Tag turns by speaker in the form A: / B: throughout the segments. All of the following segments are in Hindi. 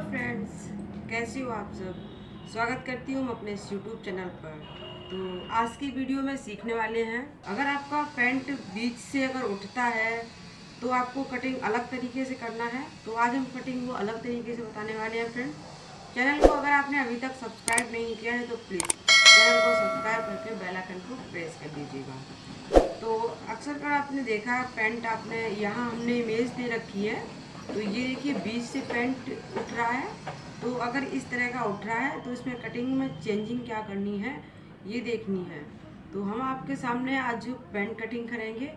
A: फ्रेंड्स, कैसे हो आप सब। स्वागत करती हूँ अपने इस यूट्यूब चैनल पर। तो आज की वीडियो में सीखने वाले हैं, अगर आपका पैंट बीच से अगर उठता है तो आपको कटिंग अलग तरीके से करना है। तो आज हम कटिंग को अलग तरीके से बताने वाले हैं फ्रेंड। चैनल को अगर आपने अभी तक सब्सक्राइब नहीं किया है तो प्लीज़ चैनल को सब्सक्राइब करके बेल आइकन को प्रेस कर दीजिएगा। तो अक्सर कर आपने देखा पैंट आपने यहाँ हमने इमेज दे रखी है, तो ये देखिए बीच से पैंट उठ रहा है। तो अगर इस तरह का उठ रहा है तो इसमें कटिंग में चेंजिंग क्या करनी है ये देखनी है। तो हम आपके सामने आज पैंट कटिंग करेंगे,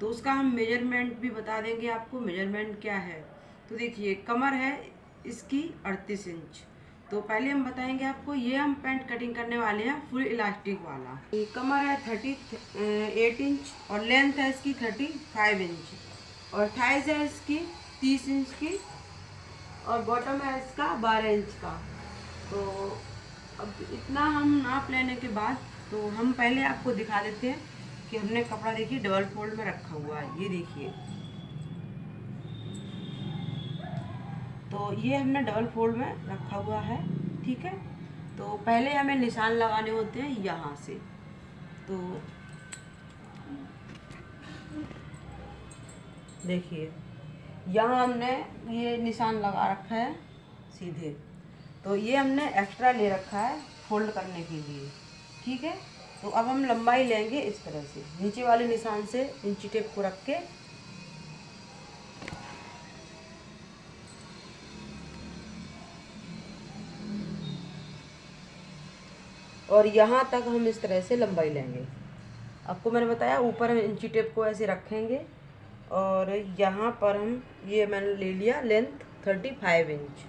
A: तो उसका हम मेजरमेंट भी बता देंगे आपको, मेजरमेंट क्या है। तो देखिए कमर है इसकी 38 इंच। तो पहले हम बताएंगे आपको, ये हम पैंट कटिंग करने वाले हैं फुल इलास्टिक वाला। ये कमर है 38 इंच और लेंथ है इसकी 35 इंच और थाइज है इसकी 30 इंच की और बॉटम है इसका 12 इंच का। तो अब इतना हम नाप लेने के बाद तो हम पहले आपको दिखा देते हैं कि हमने कपड़ा देखिए डबल फोल्ड में रखा हुआ है। ये देखिए, तो ये हमने डबल फोल्ड में रखा हुआ है, ठीक है। तो पहले हमें निशान लगाने होते हैं यहाँ से। तो देखिए यहाँ हमने ये निशान लगा रखा है सीधे, तो ये हमने एक्स्ट्रा ले रखा है फोल्ड करने के लिए, ठीक है। तो अब हम लंबाई लेंगे इस तरह से, नीचे वाले निशान से इंची टेप को रख के और यहाँ तक हम इस तरह से लंबाई लेंगे। आपको मैंने बताया ऊपर हम इंची टेप को ऐसे रखेंगे और यहाँ पर हम ये मैंने ले लिया लेंथ 35 इंच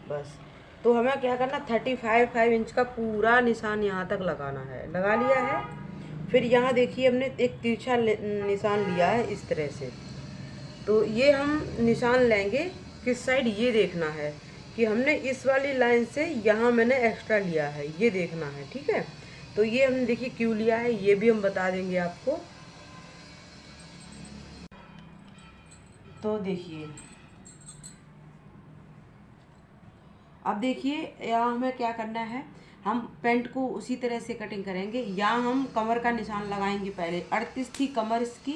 A: बस। तो हमें क्या करना, 35 इंच का पूरा निशान यहाँ तक लगाना है। लगा लिया है, फिर यहाँ देखिए हमने एक तिरछा निशान लिया है इस तरह से। तो ये हम निशान लेंगे किस साइड, ये देखना है कि हमने इस वाली लाइन से यहाँ मैंने एक्स्ट्रा लिया है, ये देखना है, ठीक है। तो ये हमने देखिए क्यों लिया है ये भी हम बता देंगे आपको। तो देखिए अब देखिए यहाँ हमें क्या करना है, हम पैंट को उसी तरह से कटिंग करेंगे। यहाँ हम कमर का निशान लगाएंगे। पहले 38 थी कमर इसकी,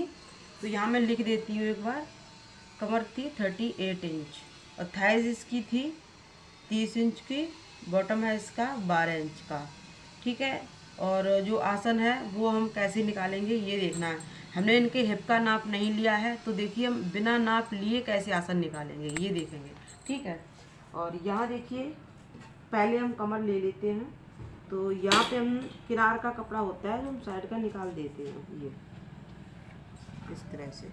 A: तो यहाँ मैं लिख देती हूँ एक बार। कमर थी 38 इंच और थाइज इसकी थी 30 इंच की, बॉटम है इसका 12 इंच का, ठीक है। और जो आसन है वो हम कैसे निकालेंगे ये देखना है। हमने इनके हिप का नाप नहीं लिया है, तो देखिए हम बिना नाप लिए कैसे आसन निकालेंगे ये देखेंगे, ठीक है। और यहाँ देखिए पहले हम कमर ले लेते हैं। तो यहाँ पे हम किनार का कपड़ा होता है जो हम साइड का निकाल देते हैं, ये इस तरह से।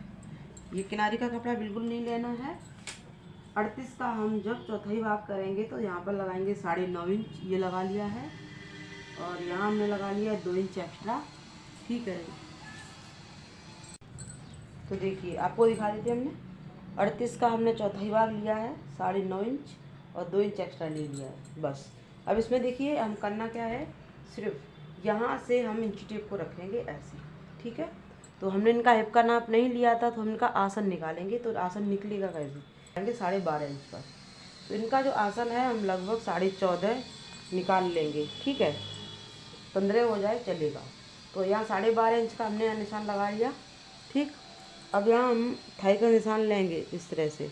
A: ये किनारी का कपड़ा बिल्कुल नहीं लेना है। 38 का हम जब चौथाई भाग करेंगे तो यहाँ पर लगाएंगे 9.5 इंच, ये लगा लिया है। और यहाँ हमने लगा लिया 2 इंच एक्स्ट्रा, ठीक है। तो देखिए आपको दिखा देते हैं, हमने 38 का हमने चौथाई भाग लिया है 9.5 इंच और 2 इंच एक्स्ट्रा ले लिया है बस। अब इसमें देखिए हम करना क्या है, सिर्फ यहाँ से हम इंची टेप को रखेंगे ऐसे, ठीक है। तो हमने इनका हिप का नाप नहीं लिया था, तो हम इनका आसन निकालेंगे। तो आसन निकलेगा कैसे, 12.5 इंच पर। तो इनका जो आसन है हम लगभग 14.5 निकाल लेंगे, ठीक है। 15 हो जाए चलेगा। तो यहाँ 12.5 इंच का हमने निशान लगा लिया, ठीक। अब यहाँ हम थाई का निशान लेंगे इस तरह से।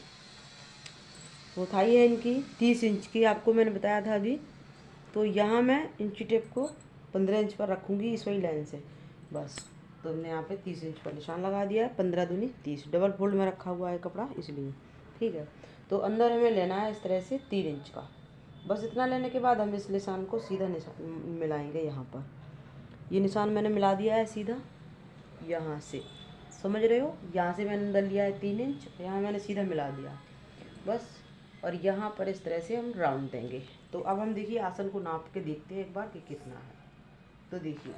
A: तो थाई है इनकी 30 इंच की, आपको मैंने बताया था अभी। तो यहाँ मैं इंची टेप को 15 इंच पर रखूँगी इस वाली लाइन से बस। तो हमने यहाँ पे 30 इंच पर निशान लगा दिया है। 15 दूनी 30, डबल फोल्ड में रखा हुआ है कपड़ा इसलिए, ठीक है। तो अंदर हमें लेना है इस तरह से 3 इंच का बस। इतना लेने के बाद हम इस निशान को सीधा निशान मिलाएंगे यहाँ पर। ये निशान मैंने मिला दिया है सीधा यहाँ से, समझ रहे हो। यहाँ से मैंने अंदर लिया है 3 इंच, यहाँ मैंने सीधा मिला दिया बस। और यहाँ पर इस तरह से हम राउंड देंगे। तो अब हम देखिए आसन को नाप के देखते हैं एक बार कि कितना है। तो देखिए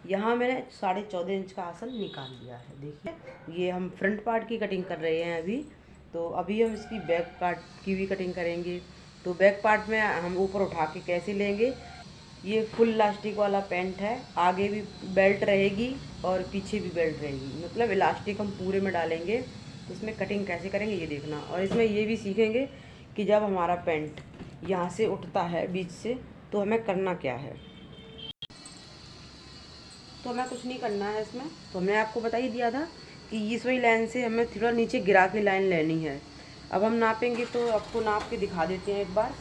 A: यहाँ मैंने 14.5 इंच का आसन निकाल लिया है। देखिए ये हम फ्रंट पार्ट की कटिंग कर रहे हैं अभी। तो अभी हम इसकी बैक पार्ट की भी कटिंग करेंगे। तो बैक पार्ट में हम ऊपर उठा के कैसे लेंगे, ये फुल इलास्टिक वाला पैंट है, आगे भी बेल्ट रहेगी और पीछे भी बेल्ट रहेगी, मतलब इलास्टिक हम पूरे में डालेंगे। तो इसमें कटिंग कैसे करेंगे ये देखना। और इसमें ये भी सीखेंगे कि जब हमारा पैंट यहाँ से उठता है बीच से, तो हमें करना क्या है? तो हमें कुछ नहीं करना है इसमें। तो हमने आपको बता ही दिया था कि इस वाली लाइन से हमें थोड़ा नीचे गिरा के लाइन लेनी है। अब हम नापेंगे, तो आपको नाप के दिखा देते हैं एक बार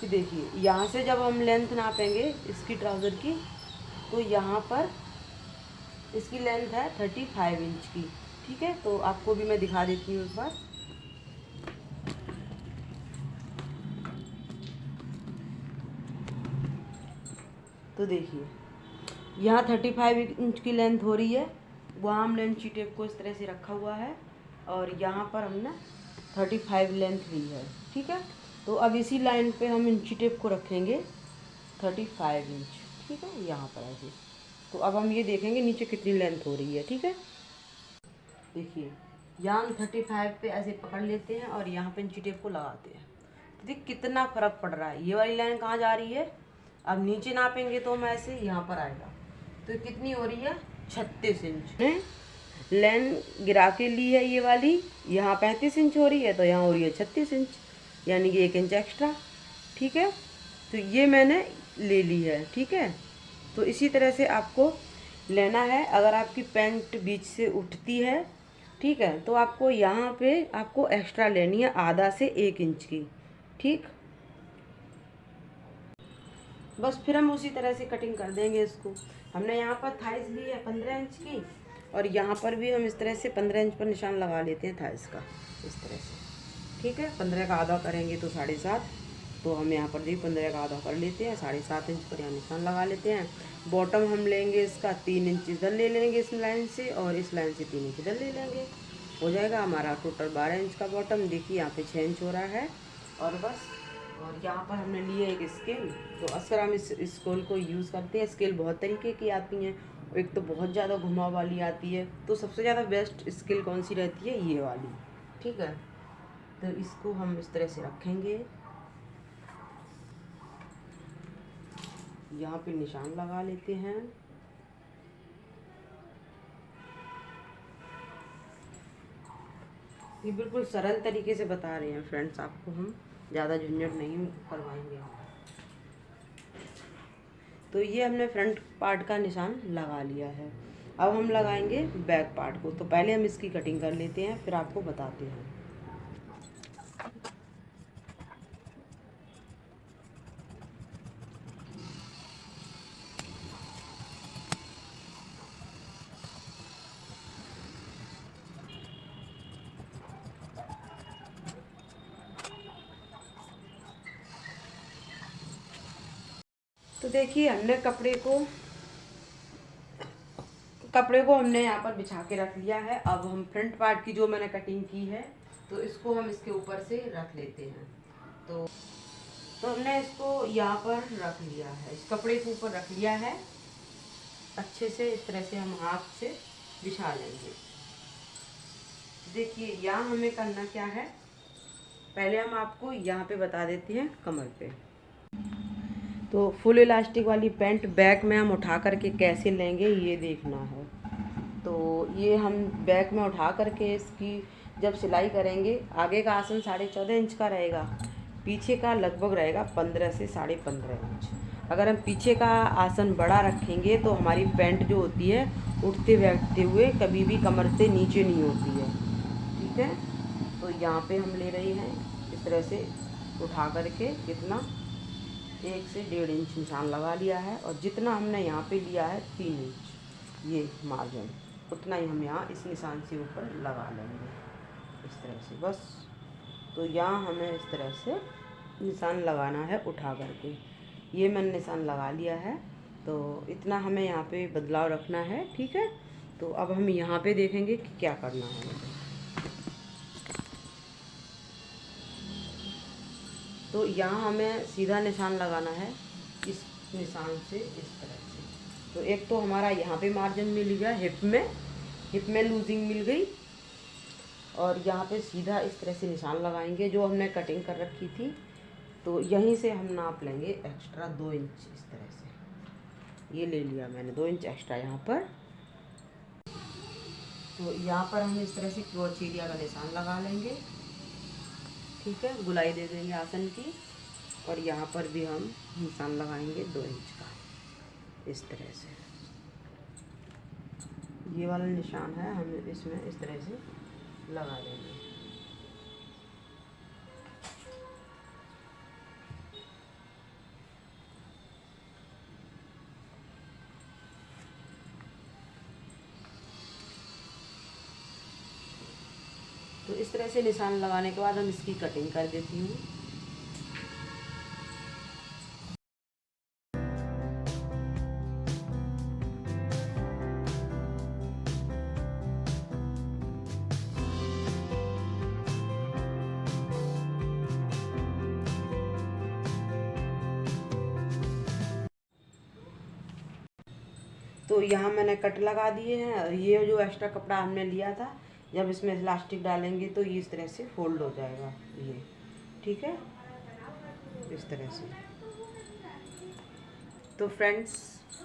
A: कि देखिए, यहाँ से जब हम लेंथ नापेंगे इसकी ट्राउज़र की, तो यहाँ पर इसकी लेंथ है 35 इंच की। ठीक है, तो आपको भी मैं दिखा देती हूँ एक बार। तो देखिए, यहाँ 35 इंच की लेंथ हो रही है, वहाँ हमने इंची टेप को इस तरह से रखा हुआ है, और यहाँ पर हमने 35 लेंथ ली है। ठीक है, तो अब इसी लाइन पे हम इंची टेप को रखेंगे 35 इंच। ठीक है, यहाँ पर ऐसे। तो अब हम ये देखेंगे नीचे कितनी लेंथ हो रही है। ठीक है, देखिए, यहाँ हम 35 पे ऐसे पकड़ लेते हैं और यहाँ पे इंची टेप को लगाते हैं। तो देखिए कितना फ़र्क पड़ रहा है। ये वाली लाइन कहाँ जा रही है? अब नीचे नापेंगे तो हम ऐसे यहाँ पर आएगा, तो कितनी हो रही है? 36 इंच। लाइन गिरा के ली है ये वाली, यहाँ 35 इंच हो रही है, तो यहाँ हो रही है 36 इंच, यानी कि 1 इंच एक्स्ट्रा। ठीक है, तो ये मैंने ले ली है। ठीक है, तो इसी तरह से आपको लेना है। अगर आपकी पैंट बीच से उठती है, ठीक है, तो आपको यहाँ पे आपको एक्स्ट्रा लेनी है आधा से 1 इंच की। ठीक, बस फिर हम उसी तरह से कटिंग कर देंगे इसको। हमने यहाँ पर थाइस ली है 15 इंच की, और यहाँ पर भी हम इस तरह से 15 इंच पर निशान लगा लेते हैं थाइस का, इस तरह से। ठीक है, 15 का आधा करेंगे तो 7.5, तो हम यहाँ पर भी 15 का आधा कर लेते हैं, 7.5 इंच पर यहाँ निशान लगा लेते हैं। बॉटम हम लेंगे इसका 3 इंच इधर ले लेंगे इस लाइन से, और इस लाइन से 3 इंच इधर ले लेंगे, हो जाएगा हमारा टोटल 12 इंच का बॉटम। देखिए यहाँ पे 6 इंच हो रहा है, और बस। और यहाँ पर हमने लिए एक स्केल। तो अक्सर हम इस स्केल को यूज़ करते हैं। स्केल बहुत तरीके की आती हैं, एक तो बहुत ज़्यादा घुमाव वाली आती है, तो सबसे ज़्यादा बेस्ट स्केल कौन सी रहती है? ये वाली। ठीक है, तो इसको हम इस तरह से रखेंगे, यहाँ पे निशान लगा लेते हैं। ये बिल्कुल सरल तरीके से बता रहे हैं फ्रेंड्स आपको, हम ज़्यादा झंझट नहीं करवाएंगे। तो ये हमने फ्रंट पार्ट का निशान लगा लिया है। अब हम लगाएंगे बैक पार्ट को। तो पहले हम इसकी कटिंग कर लेते हैं, फिर आपको बताते हैं। तो देखिए, हमने कपड़े को हमने यहाँ पर बिछा के रख लिया है। अब हम फ्रंट पार्ट की जो मैंने कटिंग की है, तो इसको हम इसके ऊपर से रख लेते हैं। तो हमने इसको यहाँ पर रख लिया है, इस कपड़े के ऊपर रख लिया है अच्छे से। इस तरह से हम हाथ से बिछा लेंगे। देखिए, यहाँ हमें करना क्या है, पहले हम आपको यहाँ पे बता देते हैं कमर पे। तो फुल इलास्टिक वाली पैंट बैक में हम उठा करके कैसे लेंगे ये देखना है। तो ये हम बैक में उठा करके इसकी जब सिलाई करेंगे, आगे का आसन 14.5 इंच का रहेगा, पीछे का लगभग रहेगा 15 से 15.5 इंच। अगर हम पीछे का आसन बड़ा रखेंगे तो हमारी पैंट जो होती है उठते बैठते हुए कभी भी कमर से नीचे नहीं होती है। ठीक है, तो यहाँ पे हम ले रहे हैं इस तरह से उठा करके, कितना 1 से 1.5 इंच निशान लगा लिया है, और जितना हमने यहाँ पे लिया है 3 इंच ये मार्जिन, उतना ही हम यहाँ इस निशान से ऊपर लगा लेंगे इस तरह से, बस। तो यहाँ हमें इस तरह से निशान लगाना है उठा करके। ये मैंने निशान लगा लिया है, तो इतना हमें यहाँ पे बदलाव रखना है। ठीक है, तो अब हम यहाँ पे देखेंगे कि क्या करना है। तो यहाँ हमें सीधा निशान लगाना है इस निशान से, इस तरह से। तो एक तो हमारा यहाँ पे मार्जिन मिल गया, हिप में लूजिंग मिल गई, और यहाँ पे सीधा इस तरह से निशान लगाएंगे जो हमने कटिंग कर रखी थी। तो यहीं से हम नाप लेंगे एक्स्ट्रा 2 इंच, इस तरह से ये ले लिया मैंने 2 इंच एक्स्ट्रा यहाँ पर। तो यहाँ पर हम इस तरह से क्रॉस एरिया का निशान लगा लेंगे। ठीक है, गुलाई दे देंगे आसन की। और यहाँ पर भी हम निशान लगाएंगे 2 इंच का, इस तरह से। ये वाला निशान है, हम इसमें इस तरह से लगा देंगे। तो इस तरह से निशान लगाने के बाद हम इसकी कटिंग कर देती हूँ। तो यहाँ मैंने कट लगा दिए हैं, और ये जो एक्स्ट्रा कपड़ा हमने लिया था, जब इसमें इलास्टिक डालेंगे तो ये इस तरह से फोल्ड हो जाएगा, ये ठीक है, इस तरह से। तो फ्रेंड्स,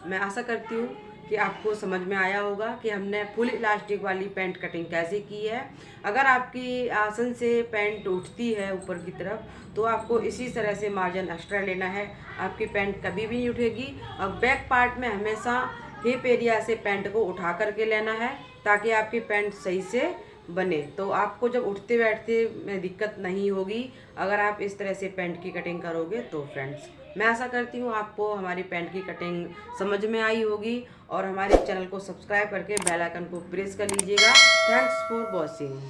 A: मैं आशा करती हूँ कि आपको समझ में आया होगा कि हमने फुल इलास्टिक वाली पैंट कटिंग कैसे की है। अगर आपकी आसन से पैंट उठती है ऊपर की तरफ, तो आपको इसी तरह से मार्जिन एक्स्ट्रा लेना है, आपकी पैंट कभी भी नहीं उठेगी। और बैक पार्ट में हमेशा हिप एरिया से पैंट को उठा करके लेना है, ताकि आपकी पैंट सही से बने। तो आपको जब उठते बैठते में दिक्कत नहीं होगी अगर आप इस तरह से पैंट की कटिंग करोगे। तो फ्रेंड्स, मैं आशा करती हूँ आपको हमारी पैंट की कटिंग समझ में आई होगी, और हमारे चैनल को सब्सक्राइब करके बेल आइकन को प्रेस कर लीजिएगा। Thanks for watching.